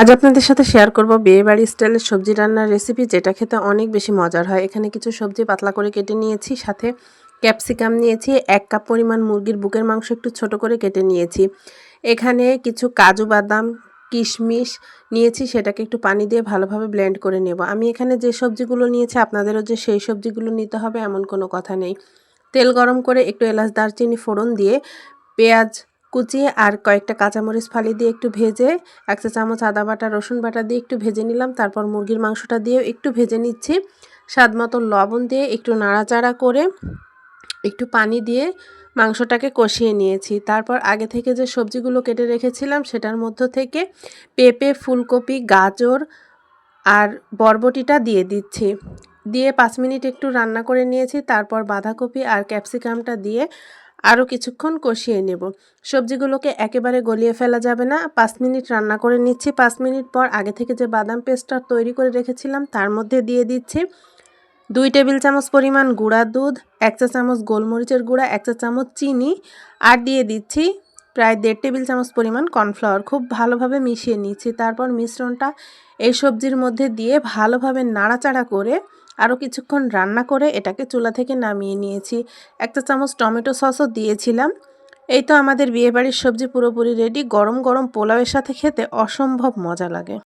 আজ আপনাদের সাথে শেয়ার করব বিয়েবাড়ি স্টাইলের সবজি রান্নার রেসিপি, যেটা খেতে অনেক বেশি মজার হয়। এখানে কিছু সবজি পাতলা করে কেটে নিয়েছি, সাথে ক্যাপসিকাম নিয়েছি, 1 কাপ পরিমাণ মুরগির বুকের মাংস একটু ছোট করে কেটে নিয়েছি। এখানে কিছু কাজু বাদাম, কিশমিশ নিয়েছি, সেটাকে একটু পানি দিয়ে ভালোভাবে ব্লেন্ড করে নেব। আমি এখানে যে সবজিগুলো নিয়েছি আপনাদেরও যে সেই সবজিগুলো নিতে হবে এমন কোনো কথা নেই। তেল গরম করে একটু এলাচ দারচিনি ফোড়ন দিয়ে পেঁয়াজ কুচিয়ে আর কয়েকটা কাঁচামরিচ ফালি দিয়ে একটু ভেজে 1 চা চামচ আদা বাটা রসুন বাটা দিয়ে একটু ভেজে নিলাম। তারপর মুরগির মাংসটা দিয়েও একটু ভেজে নিচ্ছি। স্বাদ মতো লবণ দিয়ে একটু নাড়াচাড়া করে একটু পানি দিয়ে মাংসটাকে কষিয়ে নিয়েছি। তারপর আগে থেকে যে সবজিগুলো কেটে রেখেছিলাম সেটার মধ্য থেকে পেঁপে, ফুলকপি, গাজর আর বরবটিটা দিয়ে দিচ্ছি। দিয়ে 5 মিনিট একটু রান্না করে নিয়েছি। তারপর বাঁধাকপি আর ক্যাপসিকামটা দিয়ে আরও কিছুক্ষণ কষিয়ে নেব। সবজিগুলোকে একেবারে গলিয়ে ফেলা যাবে না। 5 মিনিট রান্না করে নিচ্ছি। 5 মিনিট পর আগে থেকে যে বাদাম পেস্টটা তৈরি করে রেখেছিলাম তার মধ্যে দিয়ে দিচ্ছি 2 টেবিল চামচ পরিমাণ গুঁড়া দুধ, 1 চা চামচ গোলমরিচের গুঁড়া, 1 চা চামচ চিনি আর দিয়ে দিচ্ছি প্রায় 1.5 টেবিল চামচ পরিমাণ কর্নফ্লাওয়ার। খুব ভালোভাবে মিশিয়ে নিচ্ছি। তারপর মিশ্রণটা এই সবজির মধ্যে দিয়ে ভালোভাবে নাড়াচাড়া করে আরও কিছুক্ষণ রান্না করে এটাকে চুলা থেকে নামিয়ে নিয়েছি। 1 চা চামচ টমেটো সসও দিয়েছিলাম। এই তো আমাদের বিয়েবাড়ির সবজি পুরোপুরি রেডি। গরম গরম পোলাওয়ের সাথে খেতে অসম্ভব মজা লাগে।